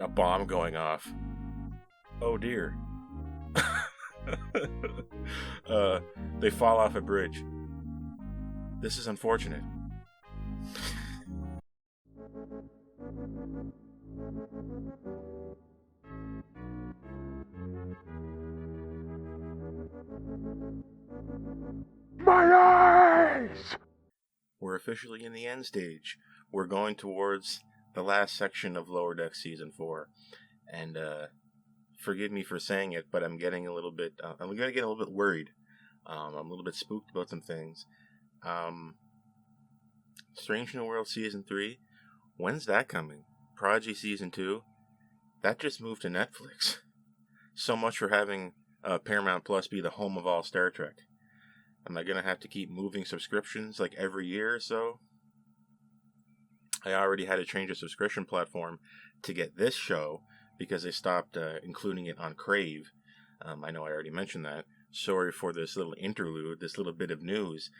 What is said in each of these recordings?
A bomb going off. Oh dear. uh, they fall off a bridge. This is unfortunate. My eyes! We're officially in the end stage. We're going towards the last section of Lower Decks Season 4. And, forgive me for saying it, but I'm getting a little bit, I'm going to get a little bit worried. I'm a little bit spooked about some things. Strange New World Season 3, when's that coming? Prodigy Season 2, that just moved to Netflix. So much for having Paramount Plus be the home of all Star Trek. Am I going to have to keep moving subscriptions like every year or so? I already had to change a subscription platform to get this show because they stopped including it on Crave. I know I already mentioned that. Sorry for this little interlude, this little bit of news.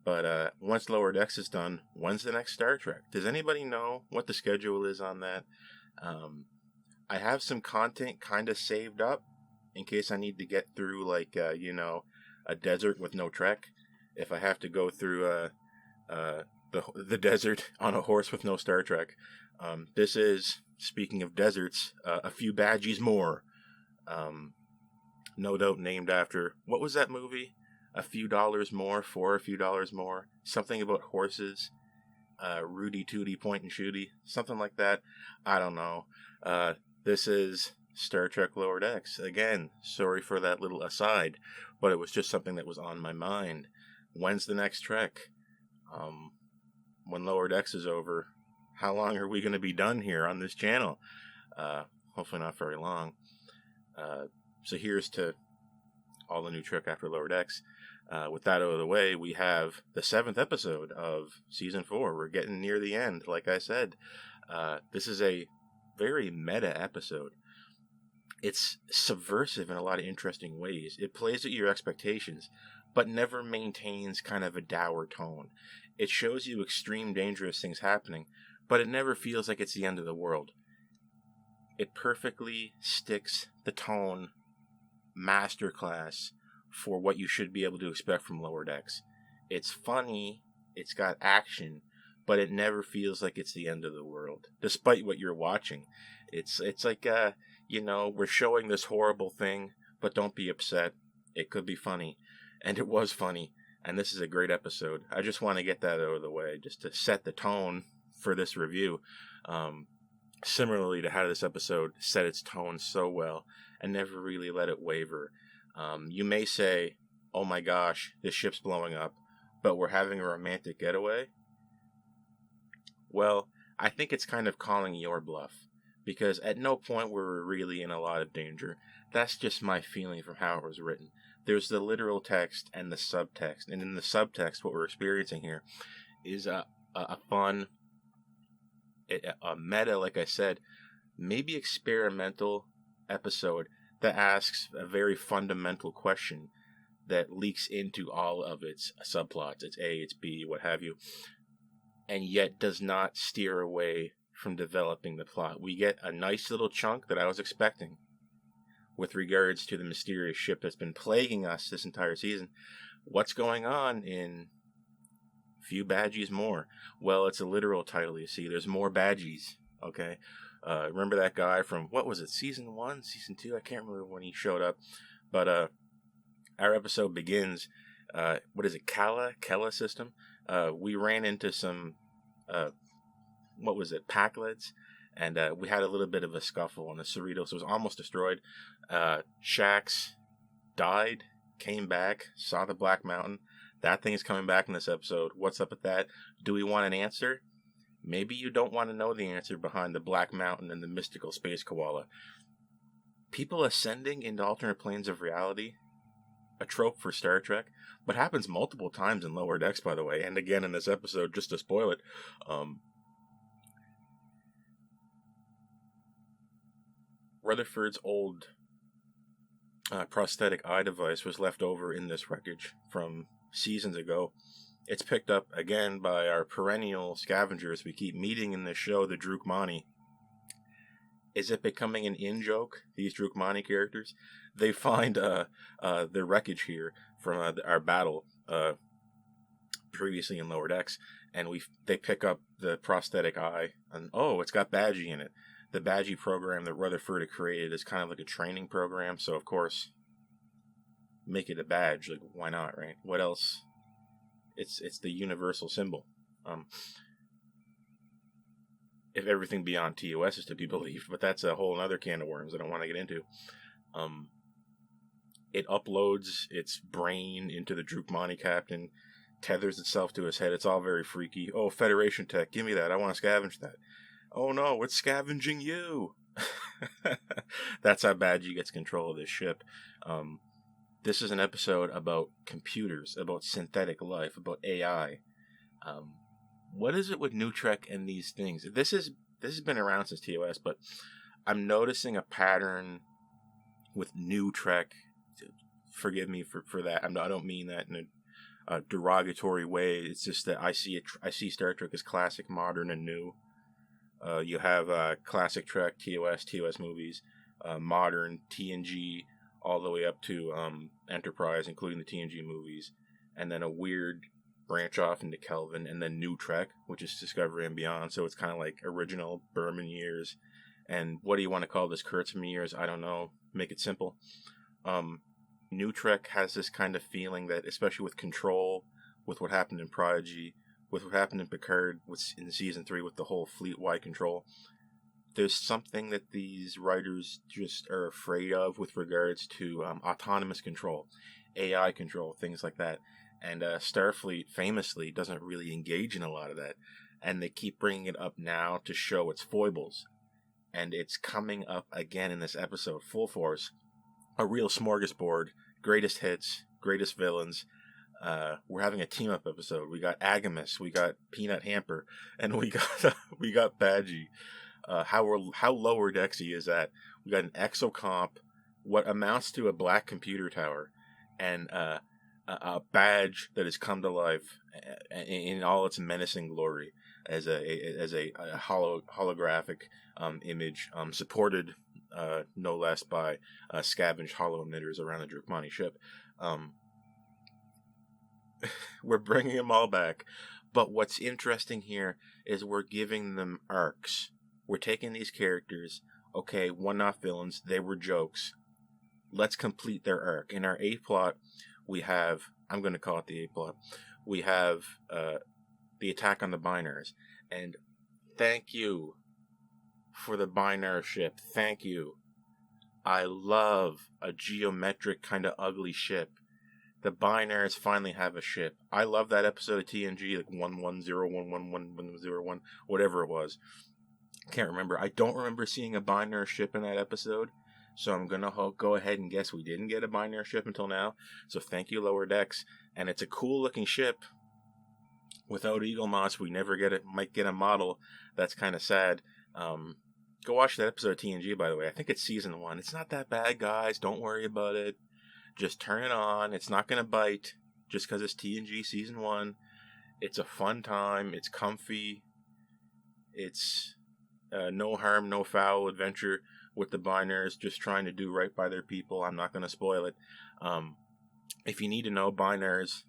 But once Lower Decks is done, when's the next Star Trek? Does anybody know what the schedule is on that? I have some content kind of saved up in case I need to get through, like, a desert with no trek. If I have to go through the desert on a horse with no Star Trek. This is, speaking of deserts, a few Badgeys more. No doubt named after, what was that movie? A Few Dollars More, for a Few Dollars More. Something about horses. Rudy Tooty Point and Shooty. Something like that. I don't know. This is Star Trek Lower Decks. Again, sorry for that little aside, but it was just something that was on my mind. When's the next Trek? When Lower Decks is over, how long are we going to be done here on this channel? Hopefully not very long. So here's to all the new Trek after Lower Decks. With that out of the way, we have the 7th episode of Season 4. We're getting near the end, like I said. This is a very meta episode. It's subversive in a lot of interesting ways. It plays at your expectations, but never maintains kind of a dour tone. It shows you extreme dangerous things happening, but it never feels like it's the end of the world. It perfectly sticks the tone masterclass for what you should be able to expect from Lower Decks. It's funny, it's got action, but it never feels like it's the end of the world, despite what you're watching. It's like, we're showing this horrible thing, but don't be upset. It could be funny. And it was funny. And this is a great episode. I just want to get that out of the way, just to set the tone for this review. Similarly to how this episode set its tone so well and never really let it waver. You may say, oh my gosh, this ship's blowing up, but we're having a romantic getaway. Well, I think it's kind of calling your bluff, because at no point were we really in a lot of danger. That's just my feeling from how it was written. There's the literal text and the subtext, and in the subtext, what we're experiencing here is a fun, a meta, like I said, maybe experimental episode that asks a very fundamental question that leaks into all of its subplots. It's A, it's B, what have you, and yet does not steer away from developing the plot. We get a nice little chunk that I was expecting with regards to the mysterious ship that's been plaguing us this entire season. What's going on in Few Badgeys More? Well, it's a literal title, you see. There's more Badgeys, okay? Remember that guy from, what was it, Season 1, Season 2? I can't remember when he showed up. But our episode begins, what is it, Kella system? We ran into some, Packlets, and we had a little bit of a scuffle, and the Cerritos was almost destroyed. Shaxs died, came back, saw the Black Mountain. That thing is coming back in this episode. What's up with that? Do we want an answer? Maybe you don't want to know the answer behind the Black Mountain and the mystical space koala. People ascending into alternate planes of reality, a trope for Star Trek, but happens multiple times in Lower Decks, by the way, and again in this episode, just to spoil it. Rutherford's old prosthetic eye device was left over in this wreckage from seasons ago. It's picked up again by our perennial scavengers we keep meeting in this show, the Drookmani. Is it becoming an in-joke, these Drookmani characters? They find the wreckage here from our battle previously in Lower Decks, and they pick up the prosthetic eye, and it's got Badgey in it. The Badgey program that Rutherford had created is kind of like a training program, so of course, make it a badge. Like, why not, right? What else? It's the universal symbol. If everything beyond TOS is to be believed, but that's a whole other can of worms I don't want to get into. It uploads its brain into the Drookmani captain, tethers itself to his head. It's all very freaky. Oh, Federation tech, give me that. I want to scavenge that. Oh no, it's scavenging you. That's how Badgey gets control of this ship. This is an episode about computers, about synthetic life, about AI. What is it with New Trek and these things? This has been around since TOS, but I'm noticing a pattern with New Trek. Forgive me for that. I don't mean that in a derogatory way. It's just that I see Star Trek as classic, modern, and new. You have classic Trek, TOS movies, modern, TNG, all the way up to Enterprise, including the TNG movies, and then a weird branch off into Kelvin, and then New Trek, which is Discovery and Beyond. So it's kind of like original Berman years, and what do you want to call this, Kurtzman years? I don't know. Make it simple. New Trek has this kind of feeling that, especially with Control, with what happened in Prodigy, with what happened in Picard, in Season 3 with the whole fleet-wide control, there's something that these writers just are afraid of with regards to autonomous control, AI control, things like that. And Starfleet famously doesn't really engage in a lot of that. And they keep bringing it up now to show its foibles. And it's coming up again in this episode, full force. A real smorgasbord. Greatest hits, greatest villains. We're having a team-up episode. We got AGIMUS, we got Peanut Hamper, and we got Badgey. How lower decksy is that? We got an exocomp, what amounts to a black computer tower, and a badge that has come to life in all its menacing glory as a holographic image, supported no less by scavenged holo emitters around the Drookmani ship. We're bringing them all back, but what's interesting here is we're giving them arcs. We're taking these characters, okay, one-off villains, they were jokes. Let's complete their arc. In our A plot, we have, I'm going to call it the A plot, we have the attack on the Boimlers. And thank you for the Boimler ship. Thank you. I love a geometric kind of ugly ship. The Boimlers finally have a ship. I love that episode of TNG, like 110111101, whatever it was. Can't remember. I don't remember seeing a Boimler ship in that episode, so I'm going to go ahead and guess we didn't get a Boimler ship until now. So thank you, Lower Decks. And it's a cool looking ship. Without Eagle Moss, we never might get a model. That's kind of sad. Go watch that episode of TNG, by the way. I think it's season 1. It's not that bad, guys. Don't worry about it. Just turn it on. It's not going to bite just because it's TNG season 1. It's a fun time. It's comfy. It's no harm, no foul adventure with the Boimlers just trying to do right by their people. I'm not going to spoil it. If you need to know Boimlers,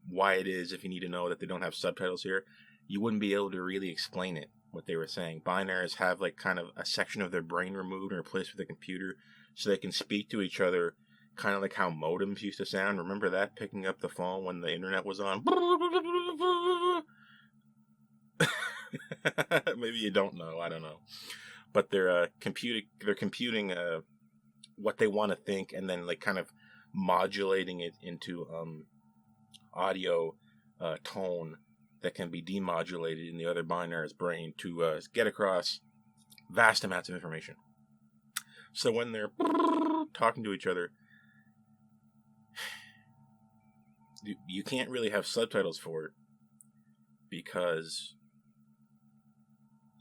why it is, if you need to know that they don't have subtitles here, you wouldn't be able to really explain it, what they were saying. Boimlers have like kind of a section of their brain removed and replaced with a computer so they can speak to each other kind of like how modems used to sound. Remember that? Picking up the phone when the internet was on. Maybe you don't know. I don't know. But they're computing what they want to think and then like kind of modulating it into audio tone that can be demodulated in the other Boimler's brain to get across vast amounts of information. So when they're talking to each other, you can't really have subtitles for it because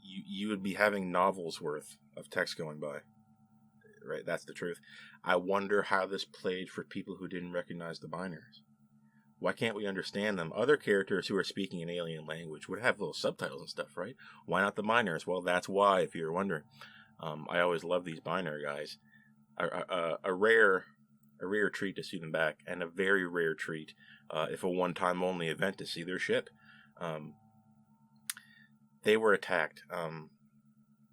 you would be having novels worth of text going by. Right, that's the truth. I wonder how this played for people who didn't recognize the Boimlers. Why can't we understand them? Other characters who are speaking an alien language would have little subtitles and stuff, right? Why not the Boimlers? Well, that's why, if you're wondering. I always love these binary guys. A rare treat to see them back, and a very rare treat, if a one-time only event, to see their ship. They were attacked.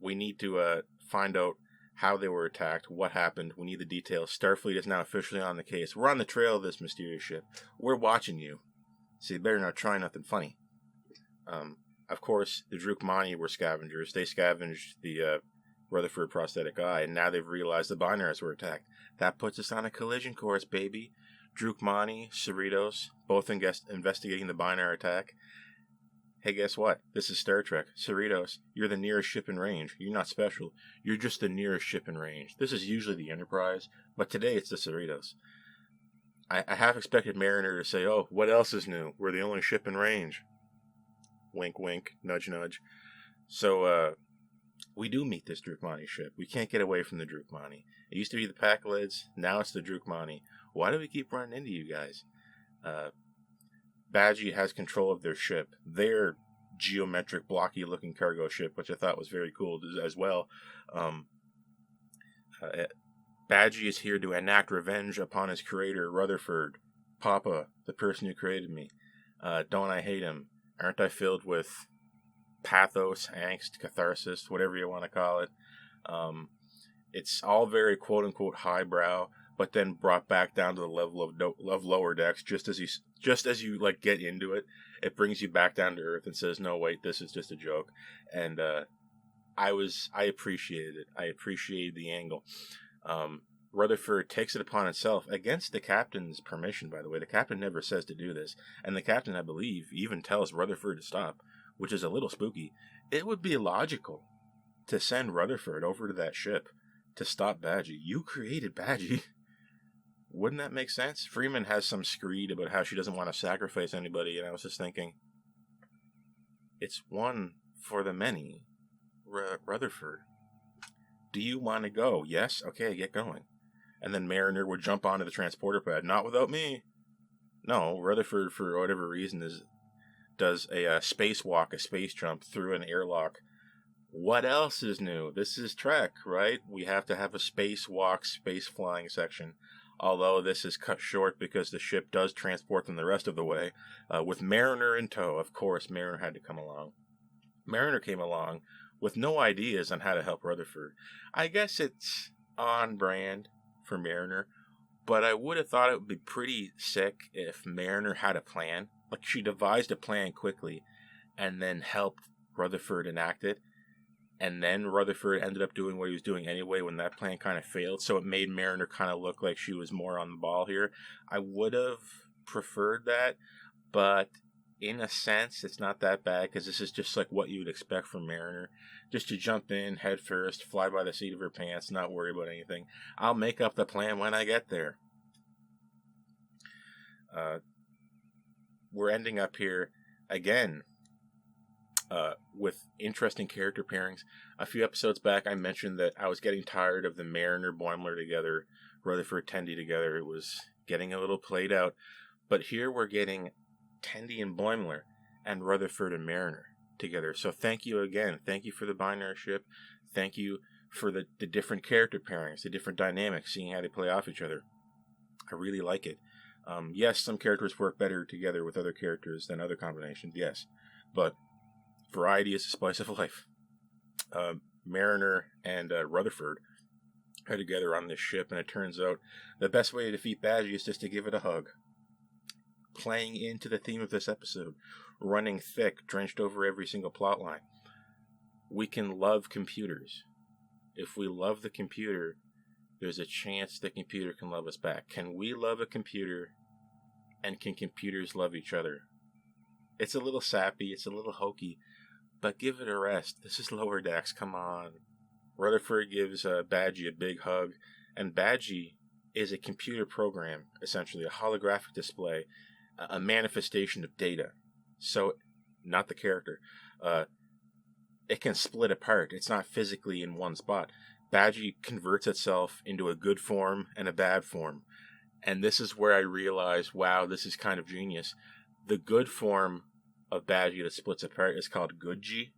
We need to find out how they were attacked, what happened. We need the details. Starfleet is now officially on the case. We're on the trail of this mysterious ship. We're watching you, so you better not try nothing funny. Of course, the Drookmani were scavengers. They scavenged the Rutherford prosthetic eye, and now they've realized the binaries were attacked. That puts us on a collision course, baby. Drookmani, Cerritos, both investigating the binary attack. Hey, guess what? This is Star Trek. Cerritos, you're the nearest ship in range. You're not special. You're just the nearest ship in range. This is usually the Enterprise, but today it's the Cerritos. I half expected Mariner to say, oh, what else is new? We're the only ship in range. Wink, wink, nudge, nudge. So, we do meet this Drookmani ship. We can't get away from the Drookmani. It used to be the Packlids. Now it's the Drookmani. Why do we keep running into you guys? Badgey has control of their ship. Their geometric, blocky-looking cargo ship, which I thought was very cool as well. Badgey is here to enact revenge upon his creator, Rutherford. Papa, the person who created me. Don't I hate him? Aren't I filled with pathos, angst, catharsis, whatever you want to call it? It's all very quote-unquote highbrow, but then brought back down to the level of lower decks. Just as you like get into it, it brings you back down to earth and says, no, wait, this is just a joke. And I appreciated it. I appreciated the angle. Rutherford takes it upon itself, against the captain's permission, by the way. The captain never says to do this. And the captain, I believe, even tells Rutherford to stop, which is a little spooky. It would be logical to send Rutherford over to that ship to stop Badgey. You created Badgey. Wouldn't that make sense? Freeman has some screed about how she doesn't want to sacrifice anybody, and I was just thinking, it's one for the many. Rutherford, do you want to go? Yes? Okay, get going. And then Mariner would jump onto the transporter pad. Not without me. No, Rutherford, for whatever reason, does a spacewalk, a space jump through an airlock. What else is new? This is Trek, right? We have to have a spacewalk, space flying section. Although this is cut short because the ship does transport them the rest of the way. With Mariner in tow, of course, Mariner had to come along. Mariner came along with no ideas on how to help Rutherford. I guess it's on brand for Mariner, but I would have thought it would be pretty sick if Mariner had a plan. Like, she devised a plan quickly and then helped Rutherford enact it. And then Rutherford ended up doing what he was doing anyway when that plan kind of failed. So it made Mariner kind of look like she was more on the ball here. I would have preferred that, but in a sense, it's not that bad because this is just like what you would expect from Mariner. Just to jump in, head first, fly by the seat of her pants, not worry about anything. I'll make up the plan when I get there. We're ending up here again. With interesting character pairings. A few episodes back, I mentioned that I was getting tired of the Mariner Boimler together, Rutherford Tendi together. It was getting a little played out. But here we're getting Tendi and Boimler and Rutherford and Mariner together. So thank you again. Thank you for the binary ship. Thank you for the different character pairings, the different dynamics, seeing how they play off each other. I really like it. Yes, some characters work better together with other characters than other combinations, yes. But variety is the spice of life. Mariner and Rutherford are together on this ship, and it turns out the best way to defeat Badgey is just to give it a hug. Playing into the theme of this episode, running thick, drenched over every single plot line. We can love computers. If we love the computer, there's a chance the computer can love us back. Can we love a computer, and can computers love each other? It's a little sappy, it's a little hokey, but give it a rest. This is Lower Decks, come on. Rutherford gives Badgey a big hug, and Badgey is a computer program, essentially, a holographic display, a manifestation of data. So, not the character. It can split apart. It's not physically in one spot. Badgey converts itself into a good form and a bad form. And this is where I realized, wow, this is kind of genius. The good form of Badgey that splits apart is called Goodgey.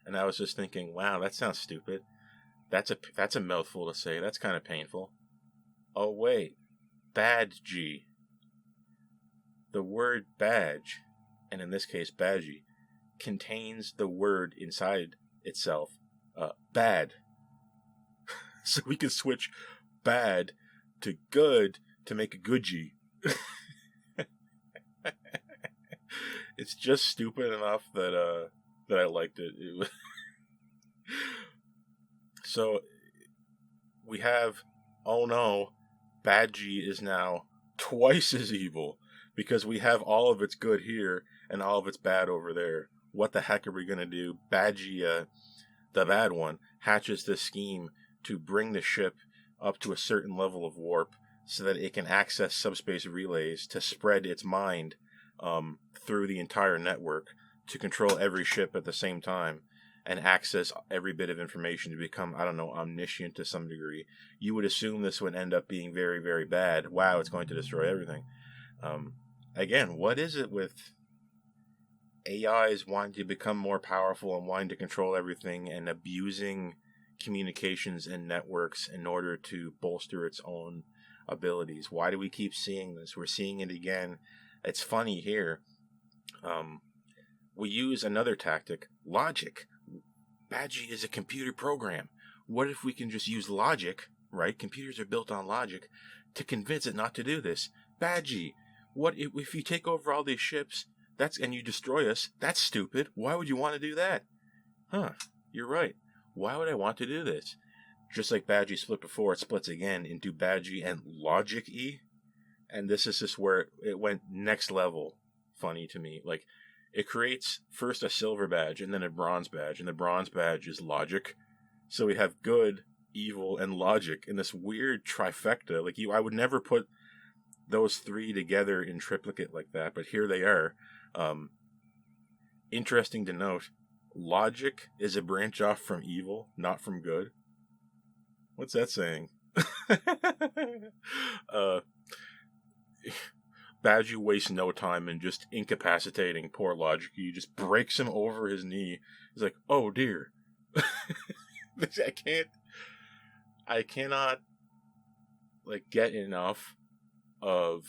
And I was just thinking, wow, that sounds stupid. That's a mouthful to say. That's kind of painful. Oh wait, Badgey. The word badge, and in this case Badgey, contains the word inside itself, bad. So we can switch bad to good to make a goodgie. It's just stupid enough that I liked it. So we have, oh no, Badgey is now twice as evil because we have all of its good here and all of its bad over there. What the heck are we gonna do? Badgey, the bad one, hatches this scheme to bring the ship up to a certain level of warp so that it can access subspace relays to spread its mind through the entire network to control every ship at the same time and access every bit of information to become, I don't know, omniscient to some degree. You would assume this would end up being very, very bad. Wow, it's going to destroy everything. Again, what is it with AIs wanting to become more powerful and wanting to control everything and abusing communications and networks in order to bolster its own abilities? Why do we keep seeing this? We're seeing it again. It's funny here. We use another tactic, logic. Badgey is a computer program. What if we can just use logic, right? Computers are built on logic, to convince it not to do this. Badgey, what if you take over all these ships and you destroy us? That's stupid. Why would you want to do that? Huh, you're right. Why would I want to do this? Just like Badgey split before, it splits again into Badgey and Logic-E. And this is just where it went next level funny to me. Like, it creates first a silver badge and then a bronze badge. And the bronze badge is logic. So we have good, evil, and logic in this weird trifecta. Like, I would never put those three together in triplicate like that. But here they are. Interesting to note. Logic is a branch off from evil, not from good. What's that saying? Badgey wastes no time in just incapacitating poor Logic. He just breaks him over his knee. He's like, oh dear. I cannot like get enough of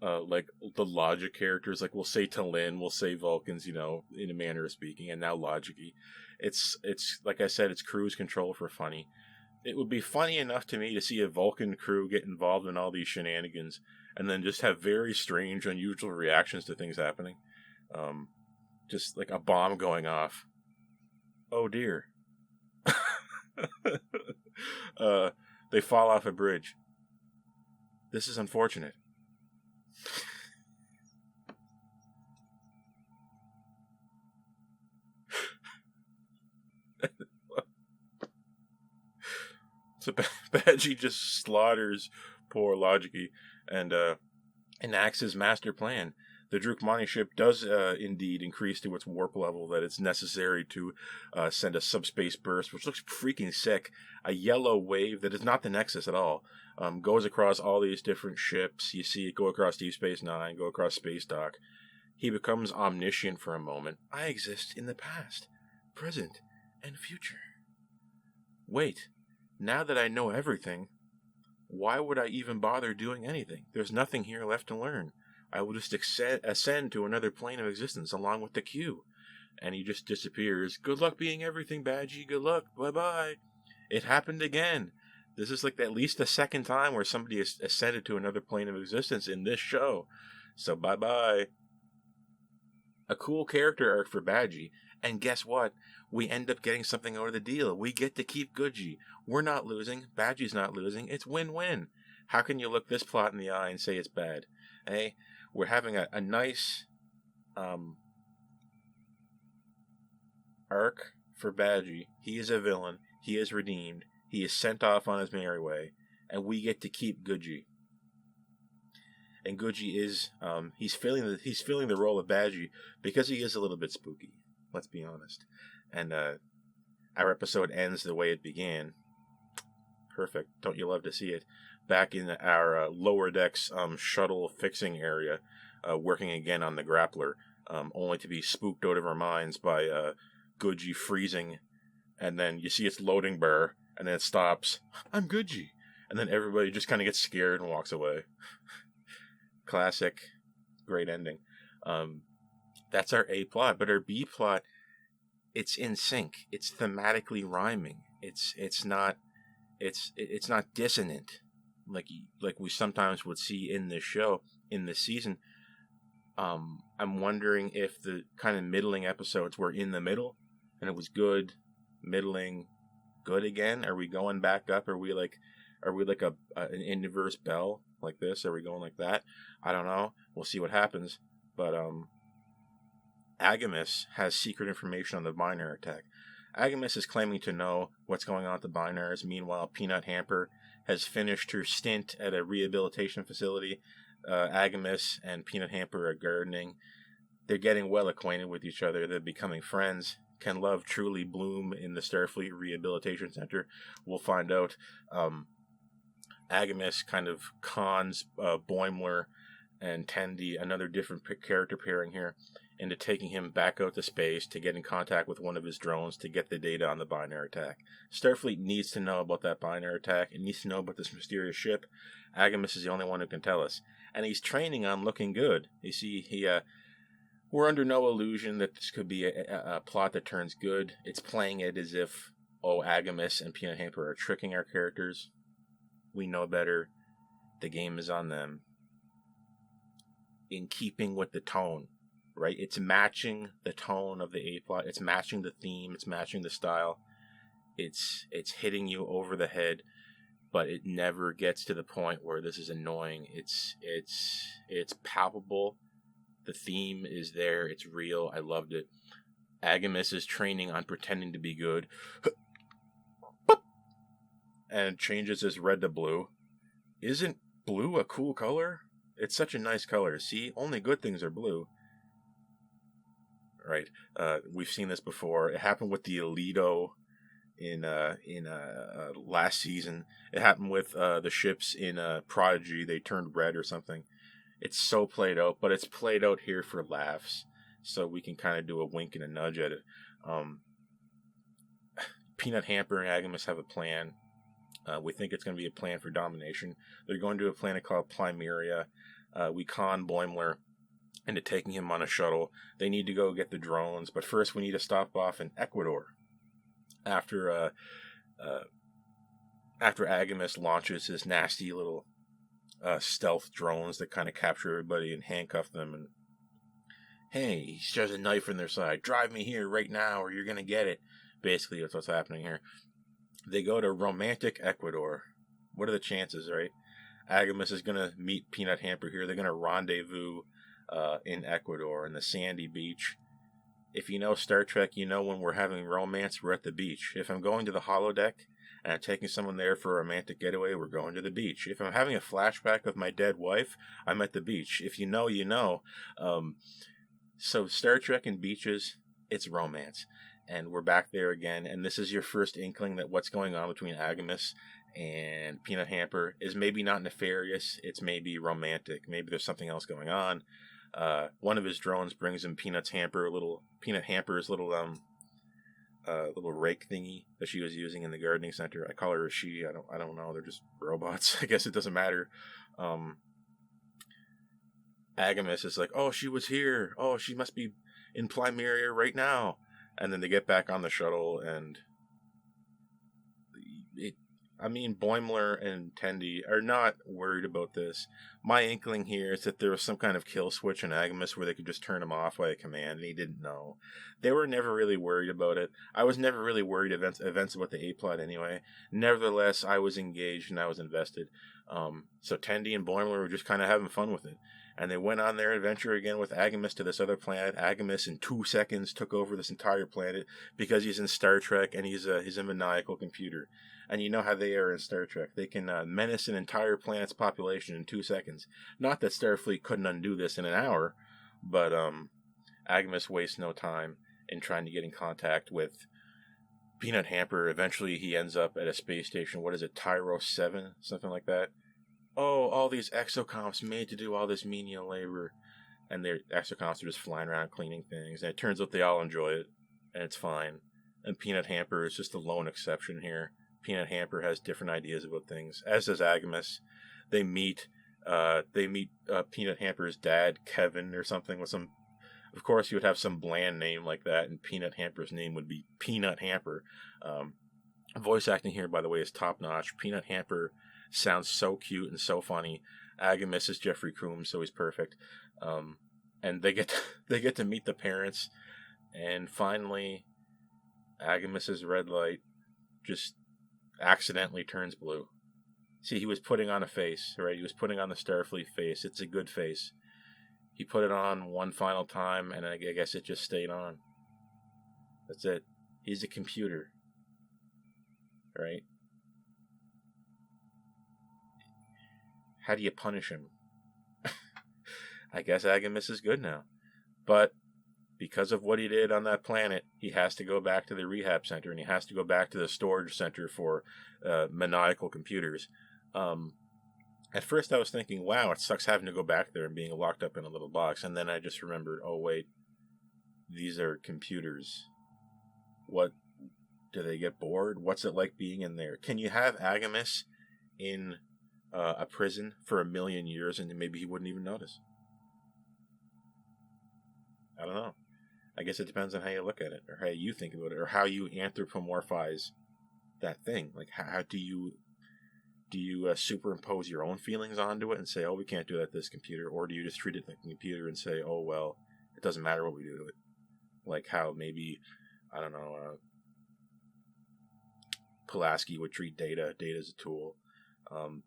like the Logic characters. Like we'll say Talin, we'll say Vulcans, you know, in a manner of speaking, and now Logic-Y. It's like I said, it's cruise control for funny. It would be funny enough to me to see a Vulcan crew get involved in all these shenanigans and then just have very strange, unusual reactions to things happening. Just like a bomb going off. Oh dear. They fall off a bridge. This is unfortunate. So Badgey just slaughters poor Logic-Y and enacts his master plan. The Drookmani ship does indeed increase to its warp level that it's necessary to send a subspace burst, which looks freaking sick. A yellow wave that is not the Nexus at all. Goes across all these different ships. You see it go across Deep Space Nine, go across Space Dock. He becomes omniscient for a moment. I exist in the past, present, and future. Wait, now that I know everything, why would I even bother doing anything? There's nothing here left to learn. I will just ascend to another plane of existence along with the Q. And he just disappears. Good luck being everything, Badgey. Good luck. Bye-bye. It happened again. This is like at least the second time where somebody has ascended to another plane of existence in this show. So bye-bye. A cool character arc for Badgey. And guess what? We end up getting something out of the deal. We get to keep Goodgie. We're not losing. Badgey's not losing. It's win-win. How can you look this plot in the eye and say it's bad? Hey, we're having a nice arc for Badgey. He is a villain. He is redeemed. He is sent off on his merry way. And we get to keep Goodgie. And Goodgie is he's filling the role of Badgey because he is a little bit spooky. Let's be honest. And our episode ends the way it began. Perfect. Don't you love to see it? Back in our lower decks shuttle fixing area, working again on the grappler, only to be spooked out of our minds by Goodgie freezing and then you see its loading bar, and then it stops. I'm Goodgy. And then everybody just kind of gets scared and walks away. Classic. Great ending. That's our A plot. But our B plot, it's in sync. It's thematically rhyming. It's not dissonant like we sometimes would see in this show, in this season. I'm wondering if the kind of middling episodes were in the middle, and it was good, middling, good again. Are we going back up? Are we like an inverse bell like this? Are we going like that? I don't know. We'll see what happens. But AGIMUS has secret information on the binary attack. AGIMUS is claiming to know what's going on at the binaries. Meanwhile, Peanut Hamper has finished her stint at a rehabilitation facility. AGIMUS and Peanut Hamper are gardening. They're getting well acquainted with each other. They're becoming friends. Can love truly bloom in the Starfleet Rehabilitation Center? We'll find out. AGIMUS kind of cons Boimler and Tendi, another different character pairing here, into taking him back out to space to get in contact with one of his drones to get the data on the binary attack. Starfleet needs to know about that binary attack. It needs to know about this mysterious ship. AGIMUS is the only one who can tell us. And he's training on looking good. You see, we're under no illusion that this could be a plot that turns good. It's playing it as if, AGIMUS and Peanut Hamper are tricking our characters. We know better. The game is on them. In keeping with the tone, right? It's matching the tone of the A-plot. It's matching the theme. It's matching the style. It's hitting you over the head, but it never gets to the point where this is annoying. It's palpable. The theme is there. It's real. I loved it. AGIMUS is training on pretending to be good. And changes his red to blue. Isn't blue a cool color? It's such a nice color. See, only good things are blue. Right. We've seen this before. It happened with the Alito in last season. It happened with the ships in Prodigy. They turned red or something. It's so played out, but it's played out here for laughs, so we can kind of do a wink and a nudge at it. Peanut Hamper and AGIMUS have a plan. We think it's going to be a plan for domination. They're going to do a planet called Plumeria. We con Boimler into taking him on a shuttle. They need to go get the drones, but first we need to stop off in Ecuador. After AGIMUS launches his nasty little stealth drones that kind of capture everybody and handcuff them, and hey, he shoves a knife in their side. Drive me here right now or you're going to get it. Basically, that's what's happening here. They go to romantic Ecuador. What are the chances, right? AGIMUS is going to meet Peanut Hamper here. They're going to rendezvous in Ecuador in the sandy beach. If you know Star Trek, you know when we're having romance, we're at the beach. If I'm going to the holodeck and I'm taking someone there for a romantic getaway, we're going to the beach. If I'm having a flashback of my dead wife, I'm at the beach. If you know, you know. So Star Trek and beaches, it's romance. And we're back there again, and this is your first inkling that what's going on between AGIMUS and Peanut Hamper is maybe not nefarious, it's maybe romantic. Maybe there's something else going on. One of his drones brings him Peanut Hamper's little rake thingy that she was using in the gardening center. I call her a she. I don't know. They're just robots. I guess it doesn't matter. AGIMUS is like, oh, she was here. Oh, she must be in Plumeria right now. And then they get back on the shuttle, and Boimler and Tendi are not worried about this. My inkling here is that there was some kind of kill switch in AGIMUS where they could just turn him off by a command, and he didn't know. They were never really worried about it. I was never really worried events about the A-plot anyway. Nevertheless, I was engaged and I was invested. So Tendi and Boimler were just kind of having fun with it. And they went on their adventure again with AGIMUS to this other planet. AGIMUS in 2 seconds took over this entire planet because he's in Star Trek and he's a maniacal computer. And you know how they are in Star Trek. They can menace an entire planet's population in 2 seconds. Not that Starfleet couldn't undo this in an hour, but AGIMUS wastes no time in trying to get in contact with Peanut Hamper. Eventually he ends up at a space station. What is it, Tyro 7? Something like that. Oh, all these exocomps made to do all this menial labor. And their exocomps are just flying around cleaning things. And it turns out they all enjoy it. And it's fine. And Peanut Hamper is just the lone exception here. Peanut Hamper has different ideas about things, as does AGIMUS. They meet Peanut Hamper's dad, Kevin, or something with some. Of course, you would have some bland name like that, and Peanut Hamper's name would be Peanut Hamper. Voice acting here, by the way, is top notch. Peanut Hamper sounds so cute and so funny. AGIMUS is Jeffrey Combs, so he's perfect. And they get to meet the parents, and finally, AGIMUS's red light just accidentally turns blue. See, he was putting on a face, right? He was putting on the Starfleet face. It's a good face. He put it on one final time, and I guess it just stayed on. That's it. He's a computer, right? How do you punish him? I guess AGIMUS is good now. But because of what he did on that planet, he has to go back to the rehab center, and he has to go back to the storage center for maniacal computers. At first I was thinking, wow, it sucks having to go back there and being locked up in a little box. And then I just remembered, oh wait, these are computers. What, do they get bored? What's it like being in there? Can you have AGIMUS in a prison for 1 million years and maybe he wouldn't even notice? I don't know. I guess it depends on how you look at it, or how you think about it, or how you anthropomorphize that thing. Like, how do you superimpose your own feelings onto it and say, oh, we can't do that to this computer? Or do you just treat it like a computer and say, oh, well, it doesn't matter what we do to it? Like how maybe, I don't know, Pulaski would treat Data. Data is a tool.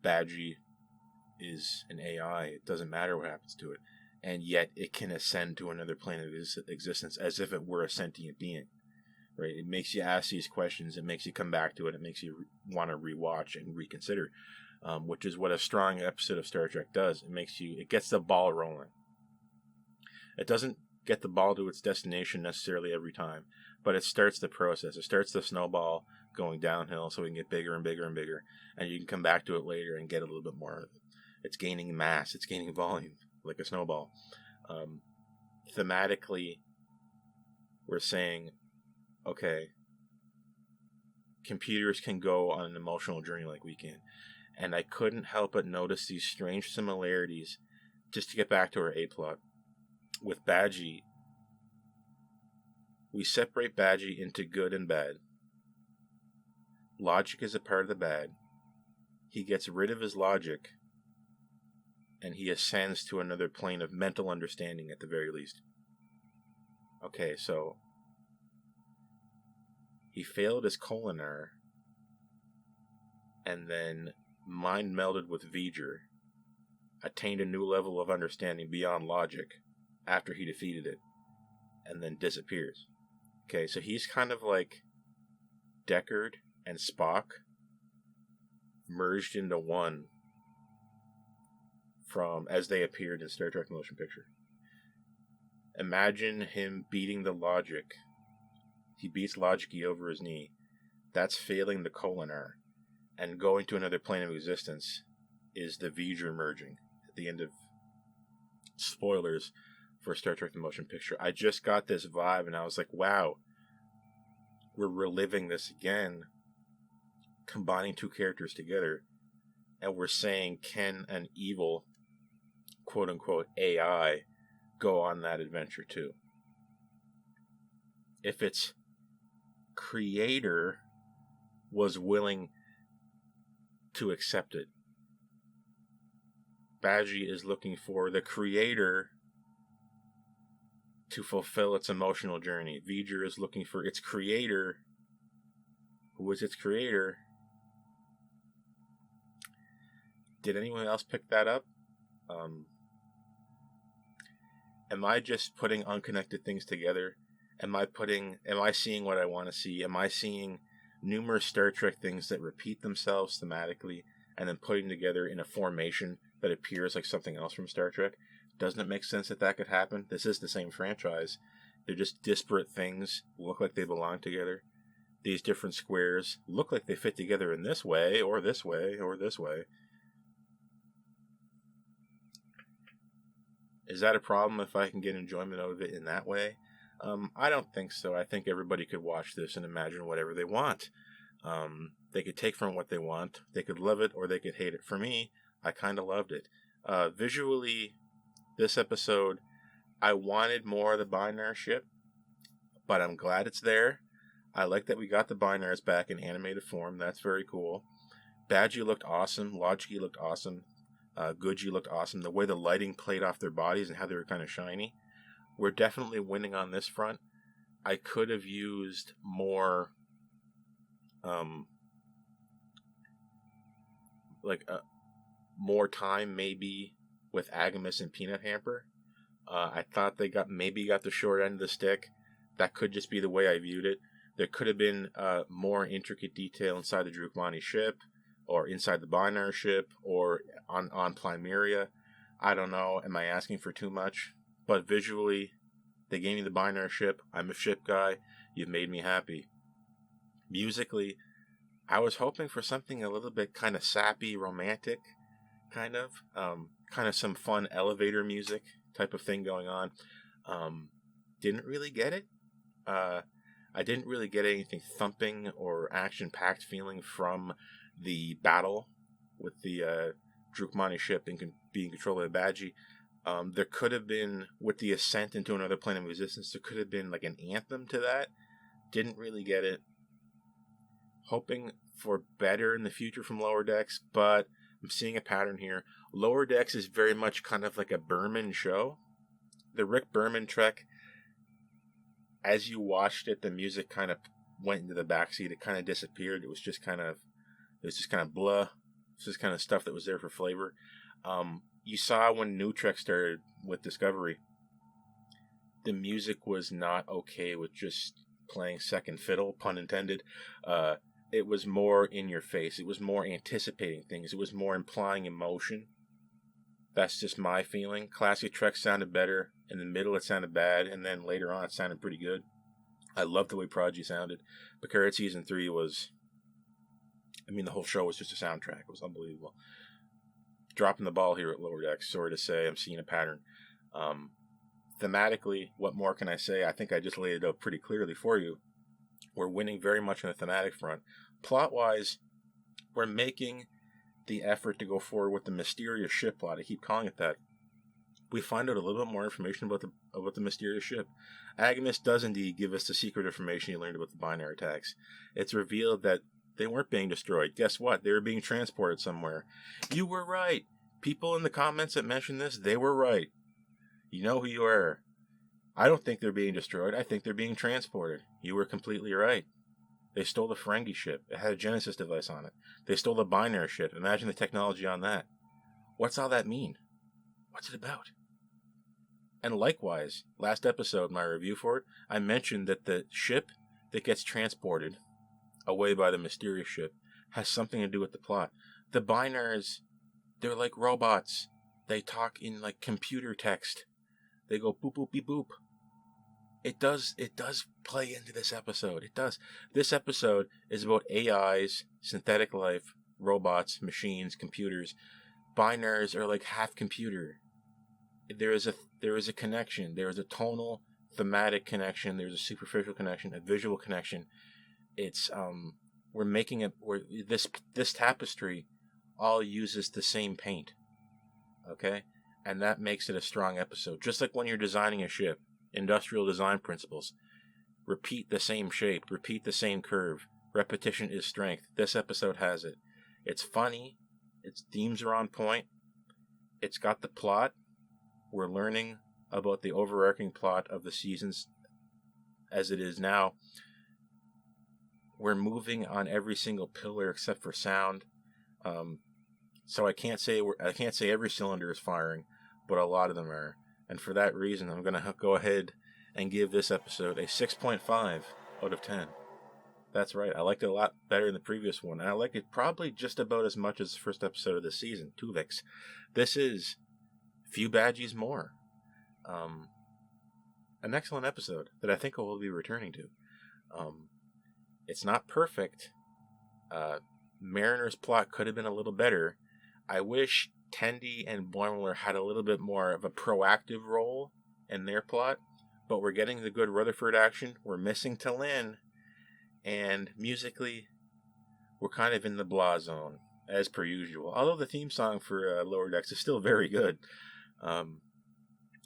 Badgey is an AI. It doesn't matter what happens to it. And yet it can ascend to another plane of existence as if it were a sentient being. Right? It makes you ask these questions. It makes you come back to it. It makes you want to rewatch and reconsider, which is what a strong episode of Star Trek does. It gets the ball rolling. It doesn't get the ball to its destination necessarily every time, but it starts the process. It starts the snowball going downhill so we can get bigger and bigger and bigger, and you can come back to it later and get a little bit more of it. It's gaining mass. It's gaining volume, like a snowball. Thematically, we're saying, okay, computers can go on an emotional journey like we can. And I couldn't help but notice these strange similarities, just to get back to our A-plot. With Badgey, we separate Badgey into good and bad. Logic is a part of the bad. He gets rid of his logic, and he ascends to another plane of mental understanding at the very least. Okay, so he failed as Kolinar, and then mind melded with V'ger, attained a new level of understanding beyond logic after he defeated it, and then disappears. Okay, so he's kind of like Deckard and Spock merged into one from as they appeared in Star Trek Motion Picture. Imagine him beating the logic. He beats Logic-E over his knee. That's failing the Kolinar. And going to another plane of existence is the V'ger merging at the end of spoilers for Star Trek The Motion Picture. I just got this vibe and I was like, wow, we're reliving this again, combining two characters together, and we're saying, can an evil, quote-unquote, AI go on that adventure too? If its creator was willing to accept it. Badgey is looking for the creator to fulfill its emotional journey. V'ger is looking for its creator. Who was its creator? Did anyone else pick that up? Am I just putting unconnected things together? Am I seeing what I want to see? Am I seeing numerous Star Trek things that repeat themselves thematically and then putting together in a formation that appears like something else from Star Trek? Doesn't it make sense that that could happen? This is the same franchise. They're just disparate things, look like they belong together. These different squares look like they fit together in this way, or this way, or this way. Is that a problem if I can get enjoyment out of it in that way? I don't think so. I think everybody could watch this and imagine whatever they want. They could take from what they want. They could love it or they could hate it. For me, I kind of loved it. Visually, this episode, I wanted more of the Boimler ship, but I'm glad it's there. I like that we got the Boimlers back in animated form. That's very cool. Badgey looked awesome. Lodgey looked awesome. Goodgy looked awesome. The way the lighting played off their bodies and how they were kind of shiny. We're definitely winning on this front. I could have used more, more time maybe with AGIMUS and Peanut Hamper. I thought they got the short end of the stick. That could just be the way I viewed it. There could have been more intricate detail inside the Drookmani ship, or inside the Boimler ship, or on Plumeria. I don't know. Am I asking for too much? But visually, they gave me the Boimler ship. I'm a ship guy. You've made me happy. Musically, I was hoping for something a little bit kind of sappy, romantic, kind of some fun elevator music type of thing going on. Didn't really get it. I didn't really get anything thumping or action-packed feeling from the battle with the Drookmani ship being controlled by Badgey. There could have been, with the ascent into another plane of existence, there could have been like an anthem to that. Didn't really get it. Hoping for better in the future from Lower Decks, but I'm seeing a pattern here. Lower Decks is very much kind of like a Berman show. The Rick Berman Trek, as you watched it, the music kind of went into the backseat. It kind of disappeared. It was just kind of blah. It's just kind of stuff that was there for flavor. You saw when New Trek started with Discovery, the music was not okay with just playing second fiddle, pun intended. It was more in your face. It was more anticipating things. It was more implying emotion. That's just my feeling. Classic Trek sounded better. In the middle, it sounded bad. And then later on, it sounded pretty good. I loved the way Prodigy sounded. Picard Season 3 was... the whole show was just a soundtrack. It was unbelievable. Dropping the ball here at Lower Decks. Sorry to say, I'm seeing a pattern. Thematically, what more can I say? I think I just laid it out pretty clearly for you. We're winning very much on the thematic front. Plot-wise, we're making the effort to go forward with the mysterious ship plot. I keep calling it that. We find out a little bit more information about the mysterious ship. AGIMUS does indeed give us the secret information you learned about the Boimler attacks. It's revealed that they weren't being destroyed. Guess what? They were being transported somewhere. You were right. People in the comments that mentioned this, they were right. You know who you are. I don't think they're being destroyed. I think they're being transported. You were completely right. They stole the Ferengi ship. It had a Genesis device on it. They stole the Boimler ship. Imagine the technology on that. What's all that mean? What's it about? And likewise, last episode, my review for it, I mentioned that the ship that gets transported away by the mysterious ship has something to do with the plot. The Boimlers, they're like robots. They talk in like computer text. They go boop boop beep boop. It does play into this episode. It does. This episode is about AIs, synthetic life, robots, machines, computers. Boimlers are like half computer. There is a connection. There is a tonal, thematic connection. There's a superficial connection, a visual connection. It's we're making it where this tapestry all uses the same paint. Okay? And that makes it a strong episode. Just like when you're designing a ship, industrial design principles. Repeat the same shape, repeat the same curve. Repetition is strength. This episode has it. It's funny. Its themes are on point. It's got the plot. We're learning about the overarching plot of the seasons as it is now. We're moving on every single pillar except for sound. So I can't say every cylinder is firing, but a lot of them are. And for that reason, I'm going to go ahead and give this episode a 6.5 out of 10. That's right. I liked it a lot better than the previous one. And I liked it probably just about as much as the first episode of this season, Tuvix. This is few Badgeys more. An excellent episode that I think I will be returning to. It's not perfect. Mariner's plot could have been a little better. I wish Tendi and Boimler had a little bit more of a proactive role in their plot. but we're getting the good Rutherford action. We're missing Talin, and musically, we're kind of in the blah zone, as per usual. Although the theme song for Lower Decks is still very good.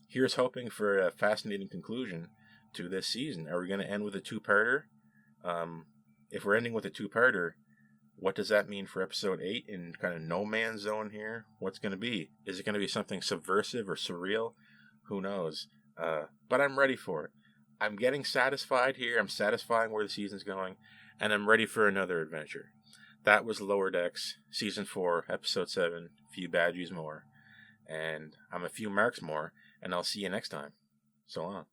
Here's hoping for a fascinating conclusion to this season. Are we going to end with a two-parter? If we're ending with a two-parter, what does that mean for episode 8 in kind of no man's zone here? What's going to be? Is it going to be something subversive or surreal? Who knows? But I'm ready for it. I'm getting satisfied here. I'm satisfying where the season's going, and I'm ready for another adventure. That was Lower Decks, Season 4, Episode 7, Few Badgies More. And I'm a few marks more, and I'll see you next time. So long.